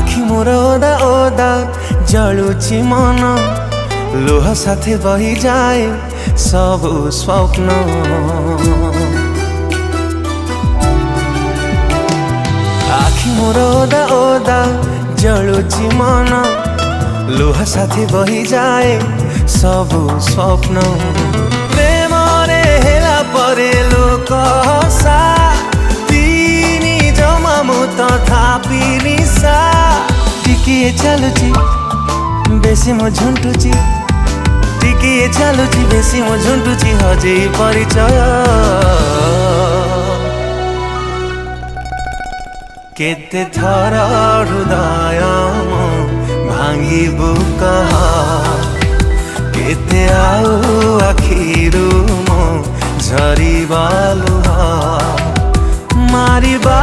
आखि मोर ओदा ओदा जलुची मन लुह साथे बही जाए सब स्वप्न आखि मोर ओदा ओदा जलुची मन लुह साथे बही जाए सब स्वप्न प्रेम रे हेला परे लोक हसा तीनी जमा मु तथापि निशा टिकिए चलुची बेसी मो झुंटुची टिकिए चलुची बेसी मो झुंटुची हजे परिचय केते थर हृदय भांगिबु कह केते आउ आखिरु मो झरिबा लुह मारिबा